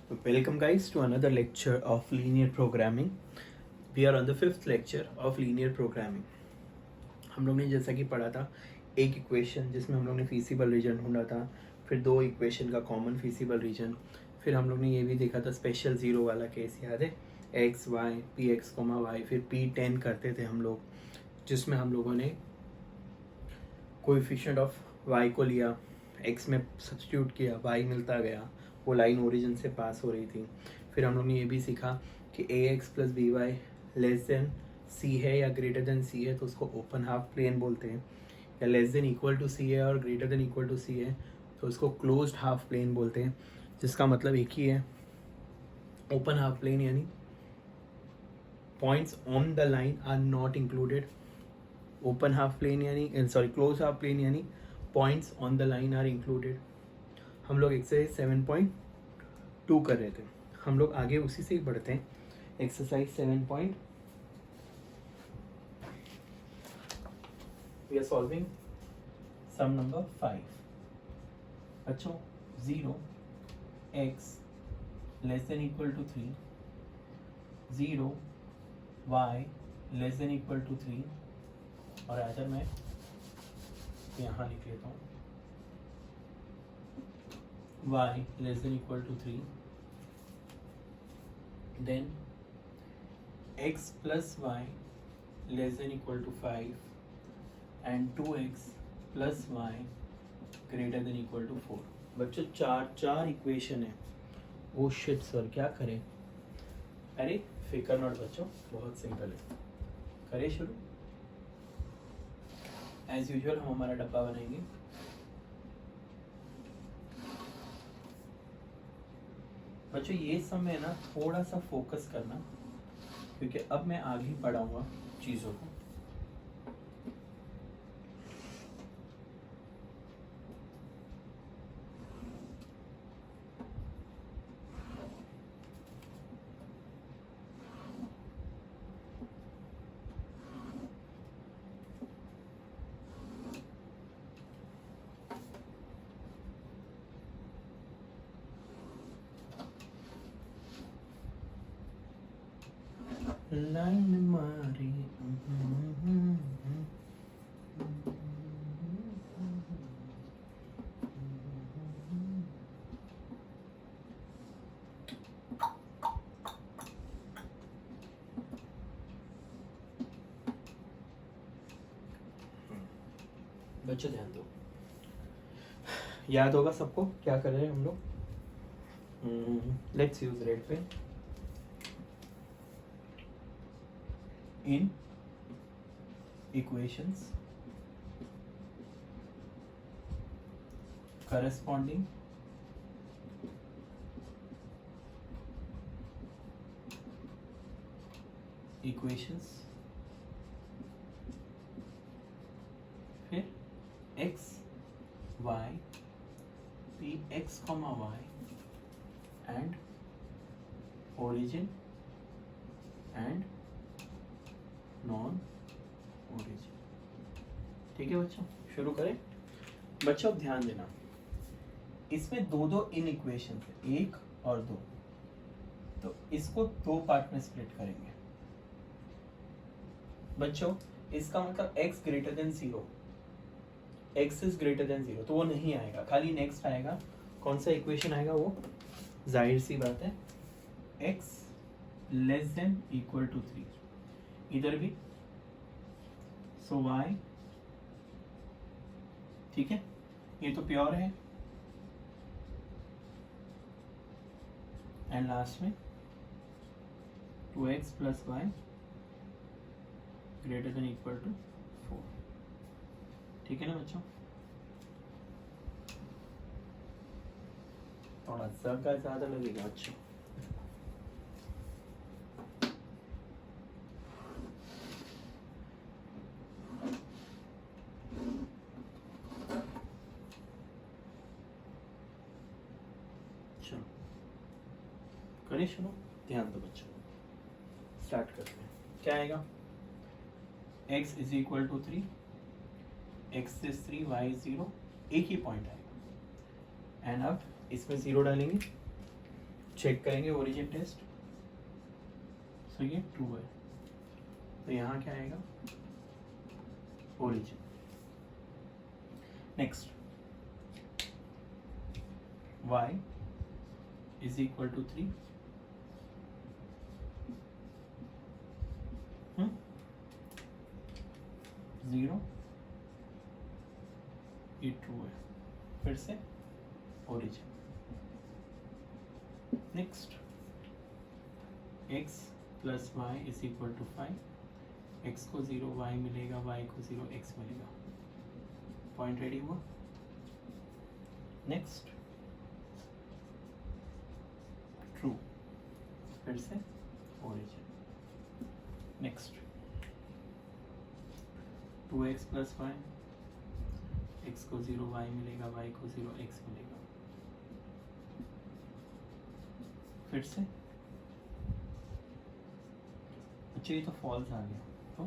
Welcome guys to another lecture of linear programming. We are on the fifth lecture of linear programming. हम लोग ने जैसा कि पढ़ा था एक इक्वेशन जिसमें हम लोग ने फीसिबल रीजन ढूंढा था, फिर दो इक्वेशन का कॉमन फीसिबल रीजन, फिर हम लोग ने ये भी देखा था स्पेशल ज़ीरो वाला केस, याद है, X Y P X comma Y, फिर P10 करते थे हम लोग, जिसमें हम लोगों ने कोएफिशिएंट ऑफ वाई को लिया, एक्स में सब्स्टिट्यूट किया, वाई मिलता गया, वो लाइन ओरिजिन से पास हो रही थी। फिर हम लोग ने ये भी सीखा कि a x plus b y less than c है या ग्रेटर देन सी है तो उसको ओपन हाफ प्लेन बोलते हैं, या लेस देन इक्वल टू सी है और ग्रेटर देन इक्वल टू सी है तो उसको क्लोज्ड हाफ प्लेन बोलते हैं, जिसका मतलब एक ही है, ओपन हाफ प्लेन यानी points on the line are not included, open half plane यानी क्लोज हाफ प्लेन यानी points on the line are included. हम लोग एक्सरसाइज 7.2 कर रहे थे, हम लोग आगे उसी से ही बढ़ते हैं। Exercise 7. We are solving some number 5। बच्चों 0 x less than equal to 3, 0 y less than equal to 3, और अगर मैं यहाँ लिख लेता हूँ y less than equal to 3, then x plus y less than equal to 5 and 2x plus y greater than equal to 4। बच्चों चार equation है। ओ शिट सर, क्या करें? अरे फिकर नॉट बच्चों, बहुत सिंपल है, करें शुरू। एज यूजुअल हम हमारा डब्बा बनाएंगे। बच्चों ये समय ना थोड़ा सा फोकस करना, क्योंकि अब मैं आगे पढ़ाऊंगा चीज़ों को। लाइन मारी बच्चों ध्यान दो, याद होगा सबको क्या कर रहे हैं हम लोग। Let's use red pen. In equations corresponding equations, फिर x y p x comma y and origin and non origin. ठीक है बच्चों, शुरू करें। बच्चों ध्यान देना, इसमें दो इन इक्वेशन है, 1 और 2, तो इसको 2 पार्ट में स्प्लिट करेंगे। बच्चों इसका मतलब x greater then 0, x is greater than 0 तो वो नहीं आएगा, खाली नेक्स्ट आएगा। कौन सा इक्वेशन आएगा वो? जाहिर सी बात है, x less than equal to 3, इधर भी सो y, ठीक है, ये तो प्योर है, एंड लास्ट में 2x प्लस y greater than equal to 4। ठीक है ना बच्चों? थोड़ा सा ज्यादा लगेगा बच्चों। करें शुरू, ध्यान दो बच्चों, स्टार्ट करते हैं। क्या आएगा? x is equal to 3, x is 3, y is 0, एक ही पॉइंट आएगा। एंड अब इसमें 0 डालेंगे, चेक करेंगे ओरिजिन टेस्ट, सो ये ट्रू है, तो यहाँ क्या आएगा origin. Next y is equal to 3, 0, ये ट्रू है, फिर से origin. Next x plus y is equal to 5, x को 0 y मिलेगा, y को 0 x मिलेगा, पॉइंट रेडी हुआ। नेक्स्ट ट्रू, फिर से origin. Next 2x plus y, x को 0 y मिलेगा, y को 0 x मिलेगा, फिर से अच्छा ये तो फॉल्स आ गया, तो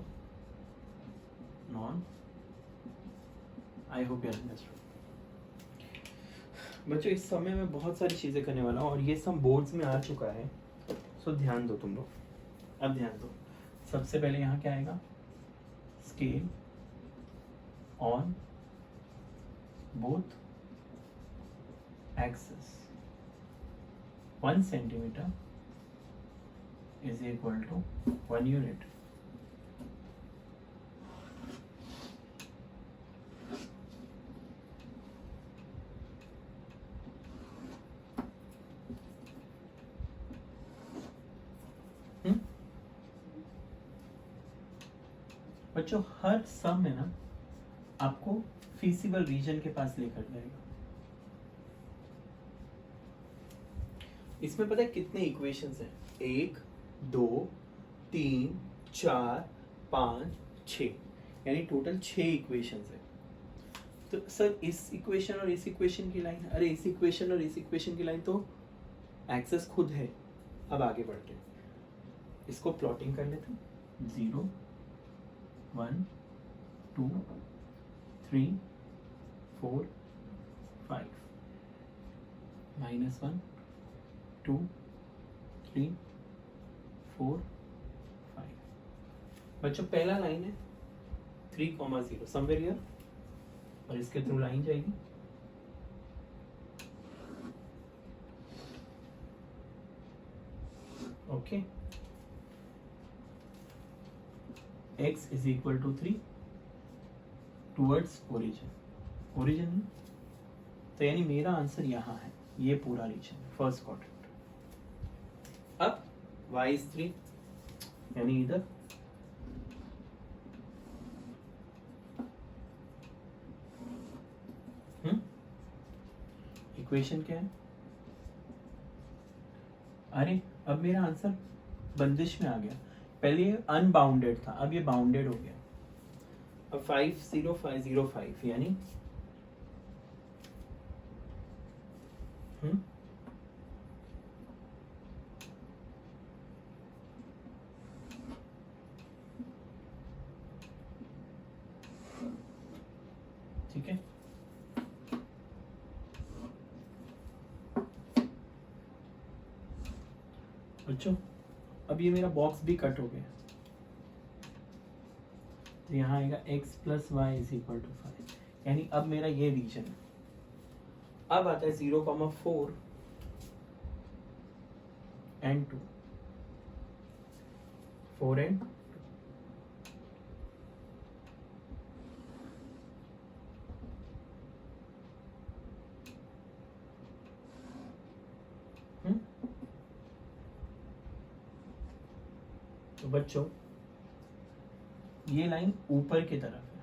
non. I hope you understood. बच्चों इस समय मैं बहुत सारी चीज़ें करने वाला हूँ और ये सब बोर्ड्स में आ चुका है, सो ध्यान दो तुम लोग, अब ध्यान दो। सबसे पहले यहाँ क्या आएगा, scale on both axes 1 centimeter is equal to 1 unit. बच्चों हर सम में ना आपको फीसिबल रीजन के पास लेकर जाएगा। इसमें पता है कितने इक्वेशंस हैं, 1 2 3 4 5 6, यानी टोटल 6 इक्वेशंस है। तो सर इस इक्वेशन और इस इक्वेशन की लाइन, अरे इस इक्वेशन और इस इक्वेशन की लाइन तो एक्सेस खुद है। अब आगे बढ़ते हैं, इसको प्लॉटिंग कर लेते हैं, 0 1 2 3 4 5 -1 2 3 4 5। बच्चों पहला लाइन है 3,0 समवेयर हियर, और इसके थ्रू लाइन जाएगी, okay. x is equal to 3 towards origin, origin तो यानी मेरा आंसर यहाँ है, ये पूरा रीजन फर्स्ट क्वाड्रेंट। अब y इज 3, यानी इधर इक्वेशन क्या है, अरे अब मेरा आंसर बंदिश में आ गया, पहले ये अनबाउंडेड था, अब ये बाउंडेड हो गया। अब 50505 यानी ठीक है। बच्चों अब ये मेरा बॉक्स भी कट हो गया, तो यहाँ आएगा x plus y is equal to 5, यानी अब मेरा ये रीजन है। अब आता है 0,4 and 2, 4 and 2। तो बच्चों ये लाइन ऊपर की तरफ है,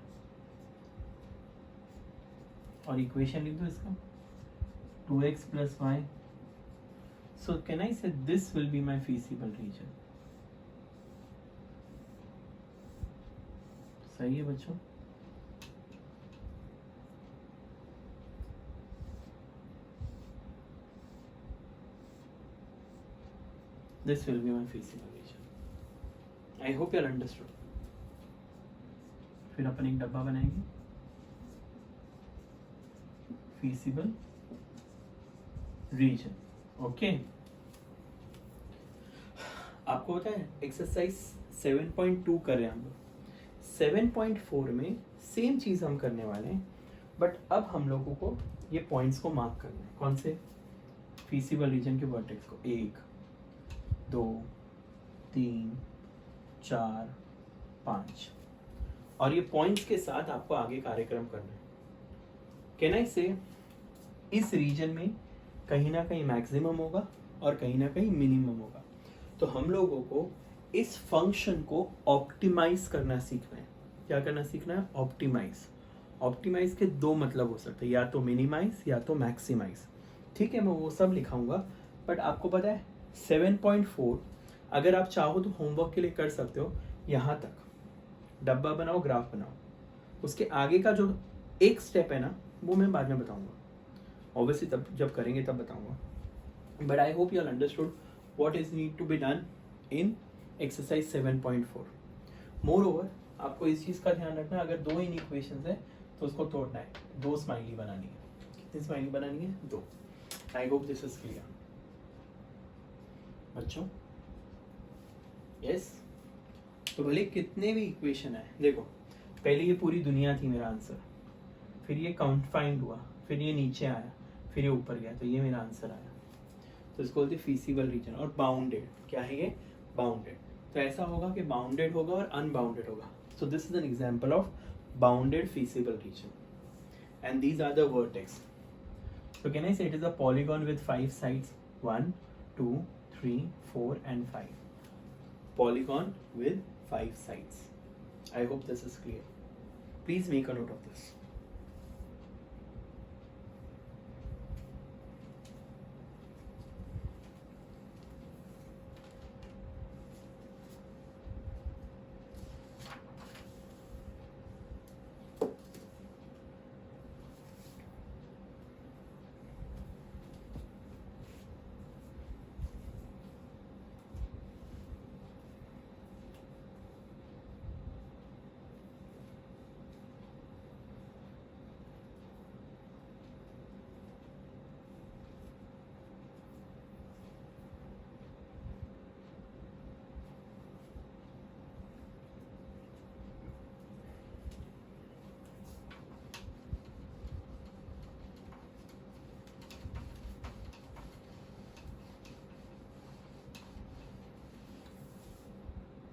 और इक्वेशन लिख दो इसका 2x plus y, so can I say this will be my feasible region? सही है बच्चों, this will be my feasible region. I hope you all understood. फिर अपन एक डब्बा बनाएंगे, feasible region, okay? आपको पता है एक्सरसाइज 7.2 कर रहे हैं हम लोग, 7.4 में सेम चीज़ हम करने वाले हैं, बट अब हम लोगों को ये पॉइंट्स को मार्क करना है। कौन से? फीसिबल रीजन के वर्टेक्स को, 1 2 3 4 5, और ये पॉइंट्स के साथ आपको आगे कार्यक्रम करना है। कैन आई से इस रीजन में कहीं ना कहीं मैक्सिमम होगा और कहीं ना कहीं मिनिमम होगा, तो हम लोगों को इस फंक्शन को ऑप्टिमाइज करना सीखना है। क्या करना सीखना है? ऑप्टिमाइज। ऑप्टिमाइज के दो मतलब हो सकते हैं, या तो मिनिमाइज या तो मैक्सिमाइज। ठीक है, मैं वो सब लिखाऊंगा, बट आपको पता है 7.4 अगर आप चाहो तो होमवर्क के लिए कर सकते हो। यहाँ तक डब्बा बनाओ, ग्राफ बनाओ, उसके आगे का जो एक स्टेप है ना, वो मैं बाद में बताऊंगा, ऑब्वियसली तब जब करेंगे तब बताऊंगा। But I hope you all understood what is need to be done in exercise 7.4। Moreover आपको इस चीज़ का ध्यान रखना, अगर दो इन इक्वेशंस है तो उसको तोड़ना है, 2 स्माइली बनानी है। कितनी स्माइली बनानी है? 2। I hope this is clear बच्चों। यस, तो भले कितने भी इक्वेशन है, देखो पहले ये पूरी दुनिया थी मेरा आंसर, फिर ये कॉन्फाइंड हुआ, फिर ये नीचे आया, फिर ये ऊपर गया, तो ये मेरा आंसर आया। तो इसको बोलते फीसिबल रीजन। और बाउंडेड, क्या है ये? बाउंडेड। तो ऐसा होगा कि बाउंडेड होगा और अनबाउंडेड होगा। So this is an example of bounded feasible region, and these are the vertex. So can I say it is a polygon with 5 sides? 1 2 3 4 and 5. Polygon with 5 sides. I hope this is clear. Please make a note of this.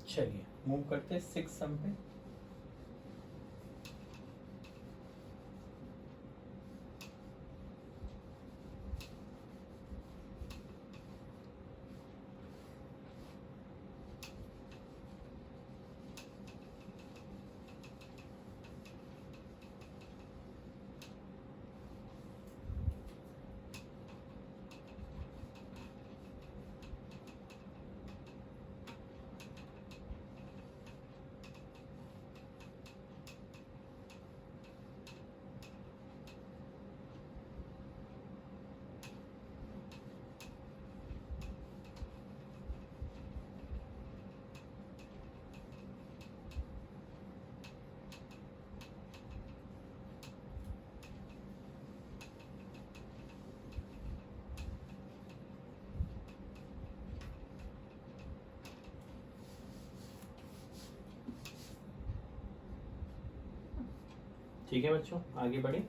चलिए move करते हैं 6 सम पे। ठीक है बच्चों, आगे बढ़े।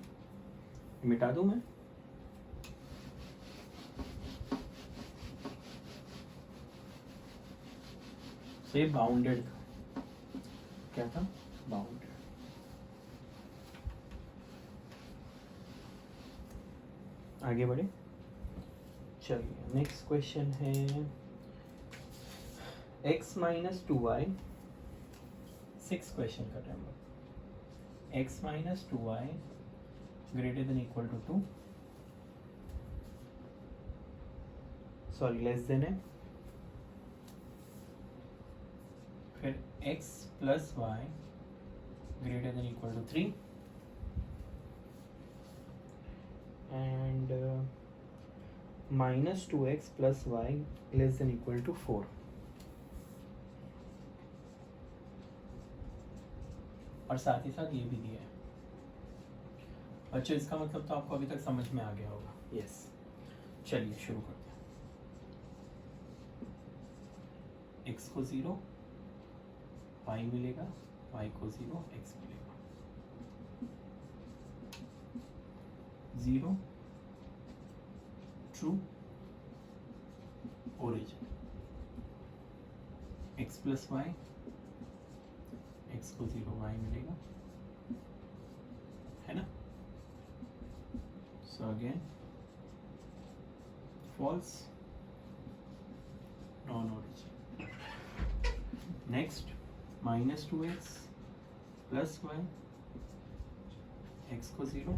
मिटा दूं मैं? से बाउंडेड था, क्या था? बाउंडेड। आगे बढ़े। चलिए नेक्स्ट क्वेश्चन है x माइनस 2y। 6 क्वेश्चन कर रहे हैं हम लोग। x minus 2y greater than equal to 2, sorry less than है, फिर x plus y greater than equal to 3 and minus 2x plus y less than equal to 4. और साथ ही साथ ये भी दिया है। अच्छा, इसका मतलब तो आपको अभी तक समझ में आ गया होगा। यस, चलिए शुरू करते x को 0, y मिलेगा, y को 0, x मिलेगा। 0 true origin, x plus y, x को 0, y मिलेगा, है ना। So again false, non-origin. Next, minus 2x plus y, x को 0,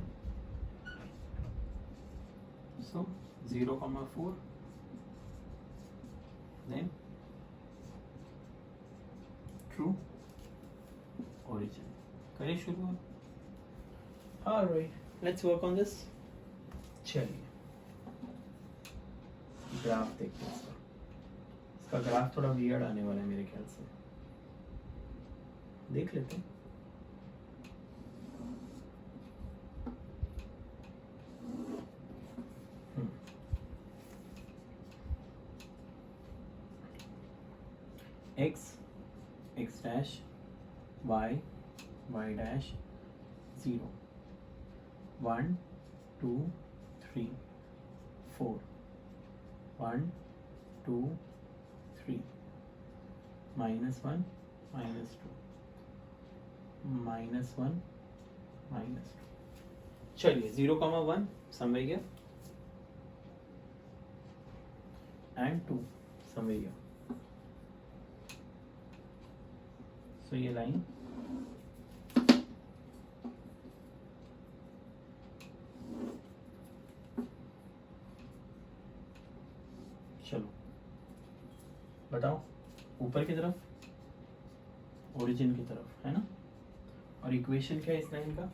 so 0,4, then true origin. करें शुरू। Alright, let's work on this. चलिए ग्राफ देखते हैं इसका ग्राफ थोड़ा वियर्ड आने वाला है मेरे ख्याल से, देख लेते हैं। x x dash y y dash 0 1 2 3 4 1 2 3 minus 1 minus 2 minus 1 minus 2। चलिए 0,1 समझ गया एंड 2 समझ गया। सो ये लाइन चलो बताओ ऊपर की तरफ, ओरिजिन की तरफ, है ना। और इक्वेशन क्या है इस लाइन का,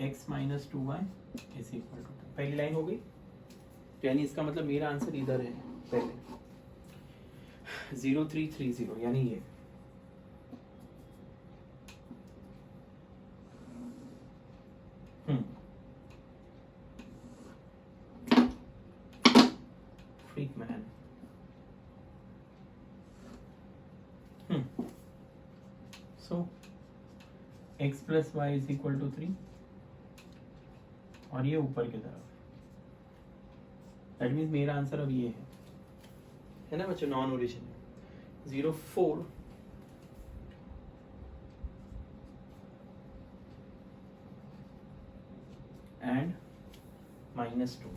x minus 2y is equal to, पहली लाइन हो गई, यानी इसका मतलब मेरा आंसर इधर है पहले 0330, यानी ये फ्रीडमैन so x plus y is equal to 3 और ये ऊपर की तरफ, दैट मीन्स मेरा आंसर अब ये है ना बच्चों, नॉन ओरिजिन 0,4 एंड माइनस 2।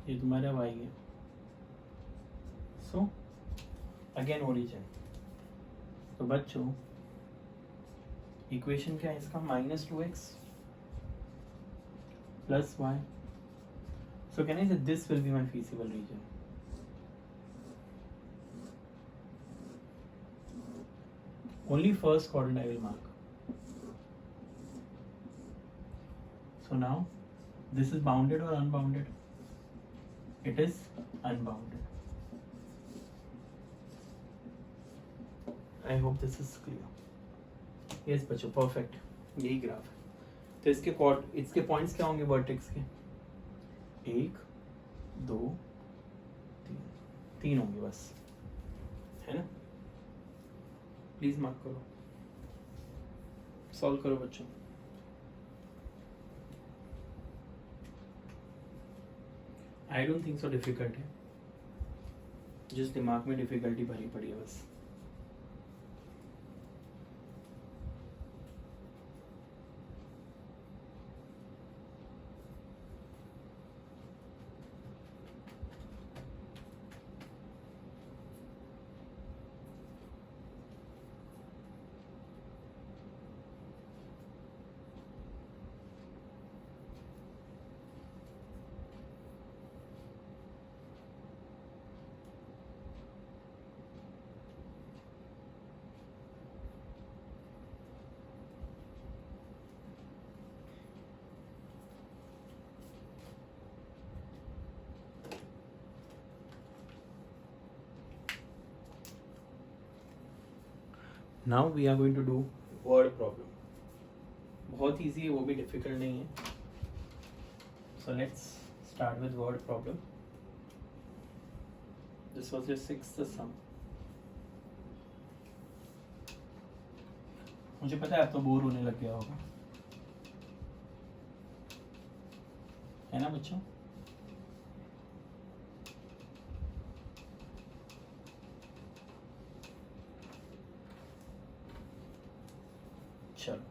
ये तुम्हारा y है, सो अगेन ओरिजिन। तो बच्चों इक्वेशन क्या है इसका, minus 2x plus y, so can I say this will be my feasible region. Only first quadrant I will mark. So now this is bounded or unbounded? It is unbounded. I hope this is clear. Yes बच्चों, perfect, यही graph है। तो इसके points क्या होंगे vertex के, 1 2 3 होंगे बस, है ना। प्लीज मार्क करो, सॉल्व करो बच्चों। I don't think so difficult है, जिस दिमाग में डिफिकल्टी भरी पड़ी है बस। Now we are going to do word problem. बहुत ईजी है, वो भी डिफिकल्ट नहीं है. So let's start with word problem. This was your sixth sum. मुझे पता है आप तो बोर होने लग गया होगा, है ना बच्चों? चलो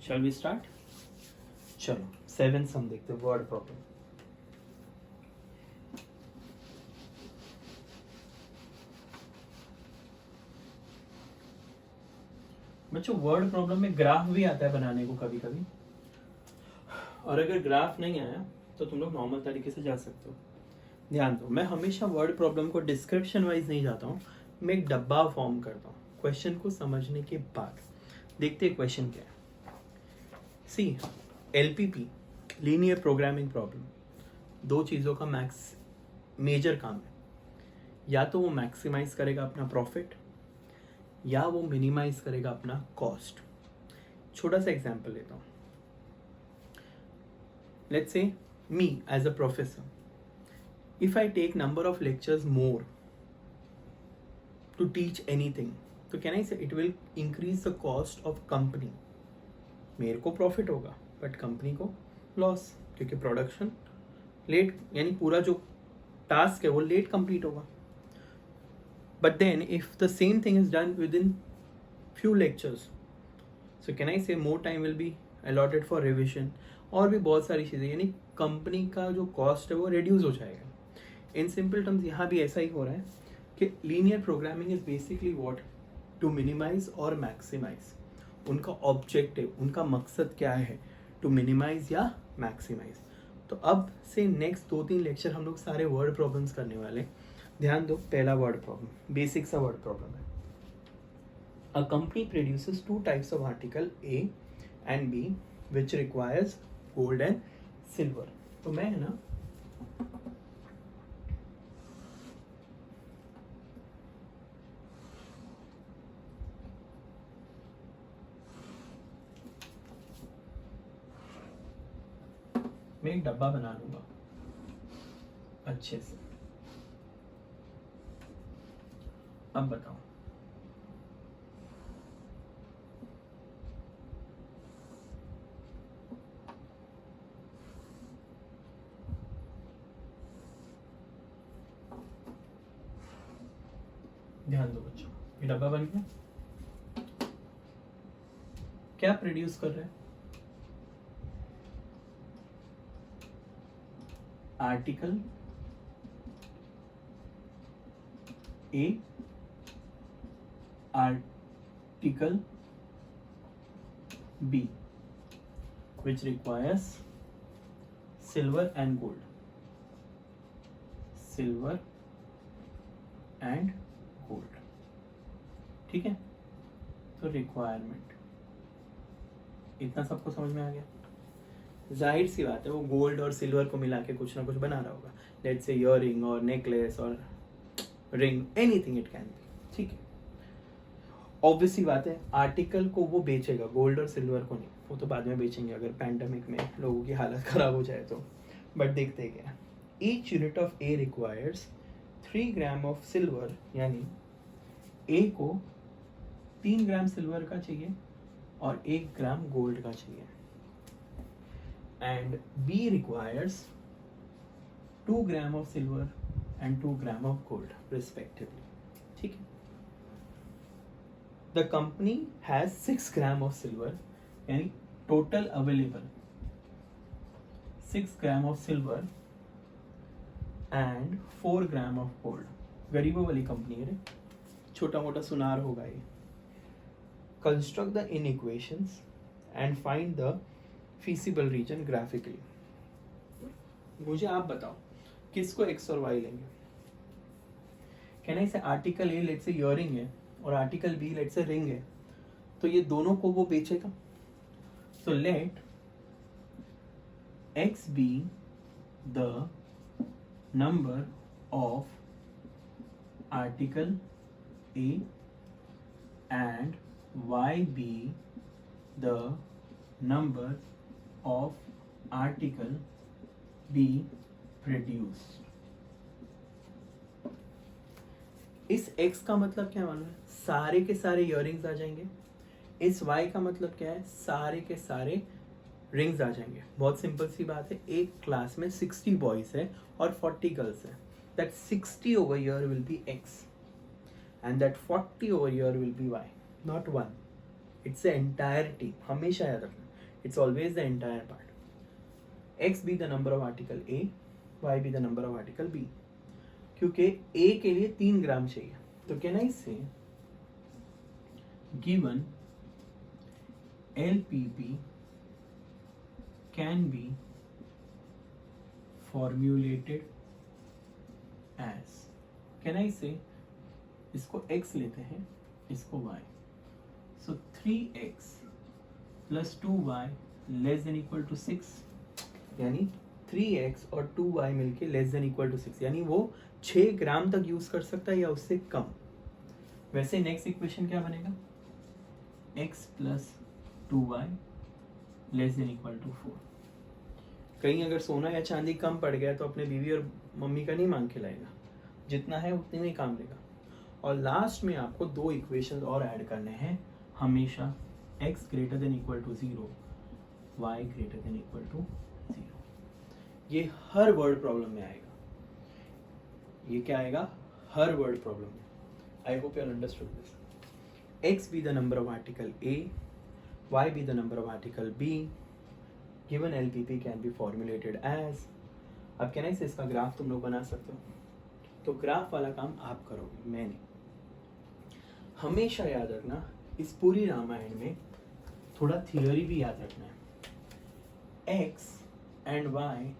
shall we start? चलो 7 सम देखते हैं, वर्ड प्रॉब्लम. बच्चों वर्ड प्रॉब्लम में ग्राफ भी आता है बनाने को कभी कभी, और अगर ग्राफ नहीं आया तो तुम लोग नॉर्मल तरीके से जा सकते हो. ध्यान दो, मैं हमेशा वर्ड प्रॉब्लम को डिस्क्रिप्शन वाइज नहीं जाता हूँ, मैं एक डब्बा फॉर्म करता हूँ क्वेश्चन को समझने के बाद. देखते हैं क्वेश्चन क्या है. सी LPP, लीनियर प्रोग्रामिंग प्रॉब्लम, दो चीज़ों का मेजर काम है. या तो वो मैक्सिमाइज करेगा अपना प्रॉफिट, या वो मिनिमाइज करेगा अपना कॉस्ट. छोटा सा एग्जांपल लेता हूँ. Let's say me as a professor, if I take number of lectures more to teach anything, तो can I say it will increase the cost of company. मेरे को प्रॉफिट होगा बट कंपनी को loss, क्योंकि production late, यानी पूरा जो task है वो लेट कंप्लीट होगा. But then if the same thing is done within few lectures, so can I say more time will be allotted for revision, और भी बहुत सारी चीज़ें, यानी कंपनी का जो कॉस्ट है वो रिड्यूस हो जाएगा. इन सिंपल टर्म्स यहाँ भी ऐसा ही हो रहा है कि linear programming is basically what, to minimize और मैक्सिमाइज. उनका ऑब्जेक्टिव, उनका मकसद क्या है, टू मिनिमाइज या मैक्सिमाइज. तो अब से नेक्स्ट 2-3 लेक्चर हम लोग सारे वर्ड प्रॉब्लम्स करने वाले. ध्यान दो, पहला वर्ड प्रॉब्लम, बेसिक सा वर्ड प्रॉब्लम है. A company produces 2 types of article A and B which requires gold and silver. तो मैं है ना मैं एक डब्बा बना लूंगा अच्छे से. अब बताओ, ध्यान दो बच्चों, ये डब्बा बन गया. क्या प्रोड्यूस कर रहे हैं? Article A, article B which requires silver and gold. Silver and gold. ठीक है, तो रिक्वायरमेंट इतना सबको समझ में आ गया. जाहिर सी बात है वो गोल्ड और सिल्वर को मिला के कुछ ना कुछ बना रहा होगा. लेट्स से ईयररिंग और नेकलेस और ring, anything it can be. ठीक है, ऑब्वियसली बात है आर्टिकल को वो बेचेगा, गोल्ड और सिल्वर को नहीं. वो तो बाद में बेचेंगे अगर पैंडेमिक में लोगों की हालत खराब हो जाए तो. बट देखते क्या, each unit of A requires 3 gram of silver, यानी ए को 3 ग्राम सिल्वर का चाहिए और 1 ग्राम गोल्ड का चाहिए. And B requires 2 gram of silver and 2 gram of gold respectively. ठीक है, the company has 6 gram of silver, यानी total available 6 gram of silver and 4 gram of gold. गरीबों वाली कंपनी है रे. छोटा मोटा सुनार होगा ये. Construct the inequations and find the feasible region graphically. मुझे आप बताओ किसको एक्स और वाई लेंगे. कहना इसे article A let say earring है और article B let say ring है, तो ये दोनों को वो बेचेगा. So let x be the number of article A and y be the number of article B produced. इस x का मतलब क्या मालूम है, सारे के सारे इयररिंग्स आ जाएंगे. इस y का मतलब क्या है, सारे के सारे रिंग्स आ जाएंगे. बहुत सिंपल सी बात है. एक क्लास में 60 बॉयज है और 40 गर्ल्स है. That 60 over year will be x and that 40 over year will be y, not one. It's the entirety. हमेशा याद रखना, it's always the entire part. x be the number of article A, y be the number of article B. क्योंकि A के लिए 3 ग्राम चाहिए, तो कहना इससे given LPP can be formulated as, कहना इससे इसको x लेते हैं, इसको y. So 3x plus 2y less than equal to 6, यानी 3x और 2y मिलके लेस देन इक्वल टू 6, यानी वो 6 ग्राम तक यूज कर सकता है या उससे कम. वैसे नेक्स्ट इक्वेशन क्या बनेगा, x plus 2y less than equal to 4. कहीं अगर सोना या चांदी कम पड़ गया तो अपने बीवी और मम्मी का नहीं मांग के लाएगा, जितना है उतने में ही काम लेगा. और लास्ट में आपको 2 इक्वेशन और ऐड करने हैं. हमेशा x greater than equal to 0, y greater than equal to 0. ये हर वर्ड प्रॉब्लम में आएगा. ये क्या आएगा, हर वर्ड प्रॉब्लम में. I hope you are understood this. x be the number of article A, y be the number of article B, given LPP can be formulated as. अब कहना है इसका ग्राफ तुम लोग बना सकते हो, तो ग्राफ वाला काम आप करोगे, मैं नहीं. हमेशा याद रखना, इस पूरी रामायण में थोड़ा थियोरी भी याद रखना है. x and y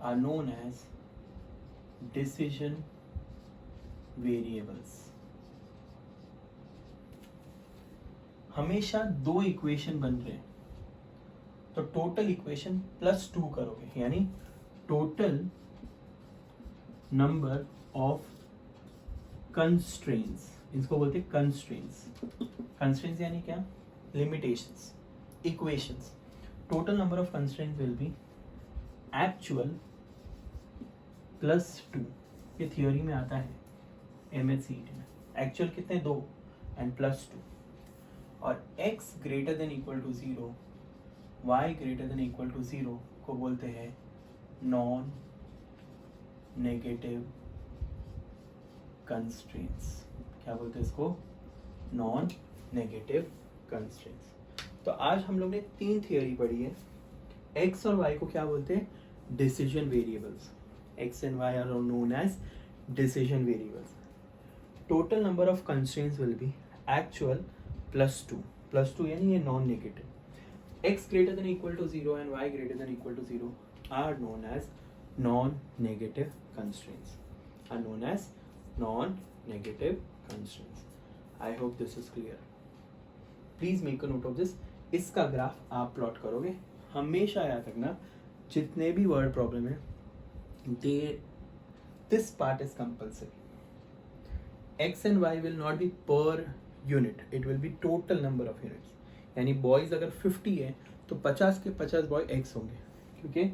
are known as decision variables. हमेशा 2 इक्वेशन बन रहे हैं, तो टोटल इक्वेशन प्लस 2 करोगे, यानी टोटल नंबर ऑफ कंस्ट्रेंट्स. इसको बोलते हैं कंस्ट्रेंट्स. कंस्ट्रेंट्स यानी क्या, limitations. Equations. Total number of constraints will be actual plus 2. ये थियोरी में आता है MHCET में. एक्चुअल कितने, 2 एंड प्लस 2. और x greater than equal to 0, y greater than equal to 0 को बोलते हैं नॉन नेगेटिव कंस्ट्रेंट्स. क्या बोलते हैं इसको, नॉन नेगेटिव कंस्ट्रेंट्स. तो आज हम लोग ने 3 थियोरी पढ़ी है. x और y को क्या बोलते हैं, decision variables. x and y are known as decision variables. Total number of constraints will be actual plus 2. Plus 2 यानी ये non negative. x greater than equal to 0 and y greater than equal to 0 are known as non-negative constraints. Are known as non-negative constraints. I hope this is clear. Please make a note of this. इसका graph आप plot करोगे. हमेशा याद रखना, जितने भी word problem है, this part is compulsory. X and Y will not be per unit, it will be total number of units. यानी बॉयज अगर 50 है तो 50 के 50 बॉय x होंगे, क्योंकि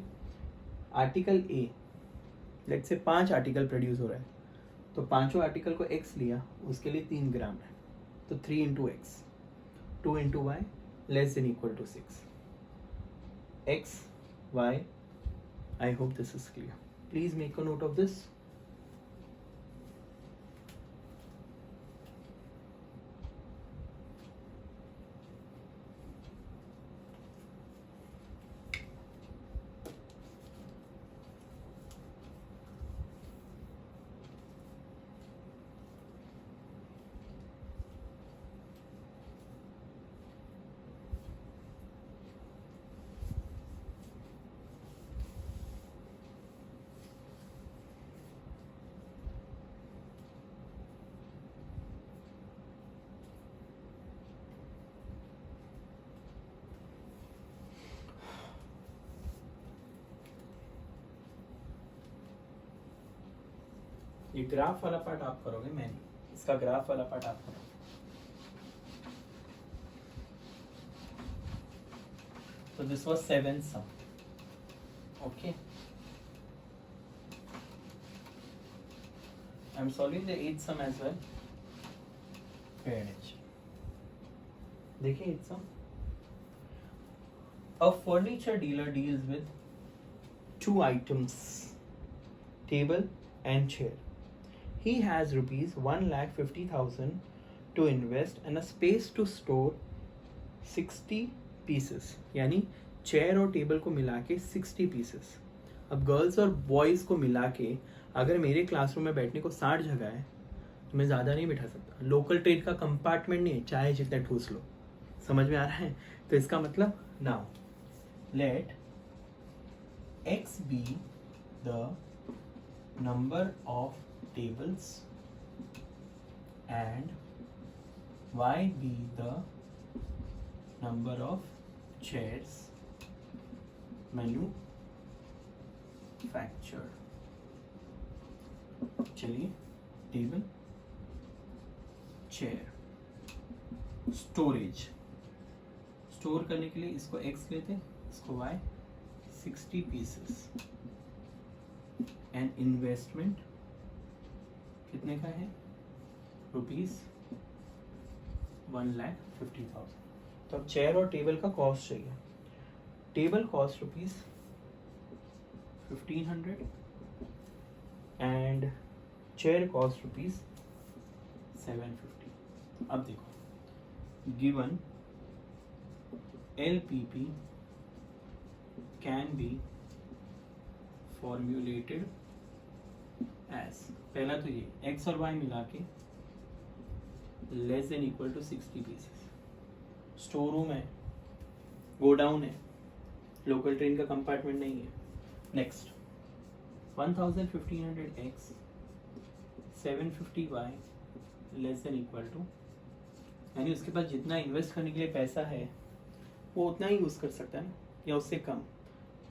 article A let's say 5 article produce हो रहा है, तो पांचों आर्टिकल को x लिया, उसके लिए 3 ग्राम है, तो 3 into x, 2 into y less than equal to 6. x, y. I hope this is clear. Please make a note of this. ये ग्राफ वाला पार्ट आप करोगे, मैं नहीं, इसका ग्राफ वाला पार्ट आप करोगे. So this was 7th sum. Okay. I'm solving the 8th sum as well. Pay attention. देखिए 8th sum. A furniture dealer deals with two items, table and chair. He has rupees 1,50,000 to invest and a space to store 60 pieces, यानी chair और table को मिला के 60 pieces. अब girls और boys को मिला के अगर मेरे क्लासरूम में बैठने को 60 जगह है तो मैं ज़्यादा नहीं बिठा सकता. लोकल ट्रेन का कंपार्टमेंट नहीं है, चाहे जितना ठूस लो. समझ में आ रहा है? तो इसका मतलब now let x B the number of tables and y be the number of chairs manufactured. चलिए टेबल, चेयर, स्टोरेज, स्टोर करने के लिए इसको x लेते हैं, इसको y, 60 पीसेस. एंड इन्वेस्टमेंट कितने का है? ₹1,50,000. तो अब चेयर और टेबल का कॉस्ट चाहिए. Table cost ₹1,500 and chair cost ₹750. अब देखो, given LPP can be formulated as, पहला तो ये x और y मिला के less than equal to 60 pieces. Store room है, गोडाउन है, लोकल ट्रेन का कंपार्टमेंट नहीं है. Next 1,500x 750y less than equal to, यानी उसके पास जितना इन्वेस्ट करने के लिए पैसा है वो उतना ही यूज़ कर सकता है ना, या उससे कम,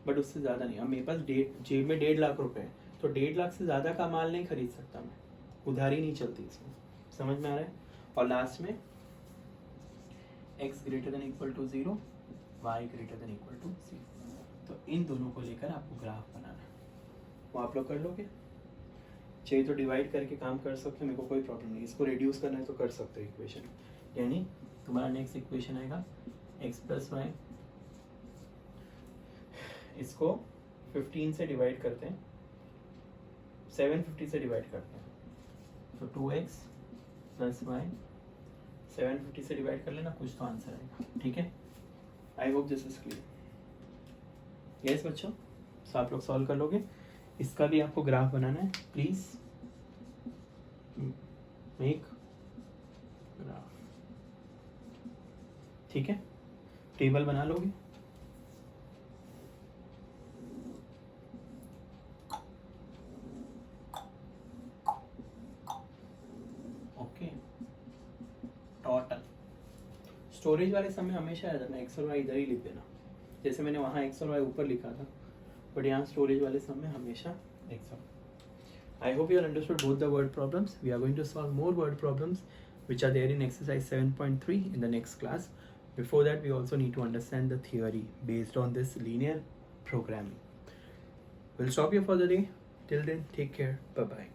बट उससे ज़्यादा नहीं. अब मेरे पास जेब में 1.5 लाख रुपए है, तो 1.5 लाख से ज़्यादा का माल नहीं खरीद सकता मैं, उधारी नहीं चलती इसमें. समझ में आ रहा है? और लास्ट में x greater than equal to 0, y greater than equal to 0. तो इन दोनों को लेकर आपको ग्राफ बनाना है. वो आप लोग कर लोगे? चाहिए तो डिवाइड करके काम कर सकते हो, मेरे को कोई प्रॉब्लम नहीं. इसको रिड्यूस करना है तो कर सकते हो इक्वेशन. यानी तुम्हारा नेक्स्ट इक्वेशन आएगा x प्लस वाई, इसको 15 से डिवाइड करते हैं, 750 से डिवाइड करते हैं, तो 2x प्लस वाई 750 से डिवाइड कर लेना, कुछ तो आंसर आएगा. ठीक है? I hope this is clear. Yes बच्चों, तो आप लोग सॉल्व कर लोगे. इसका भी आपको ग्राफ बनाना है. Please make graph. ठीक है? टेबल बना लोगे. ओके. टोटल स्टोरेज वाले समय हमेशा आ जाना एक्स और वाई इधर ही लिख देना, जैसे मैंने वहाँ एक्स और वाई ऊपर लिखा था, बट यहाँ स्टोरेज वाले समय हमेशा एक्स और. I hope you understood both the word problems. We are going to solve more word problems which are there in exercise 7.3 in the next class. Before that, we also need to understand the theory based on this linear programming. We'll stop here for the day. Till then, take care. Bye-bye.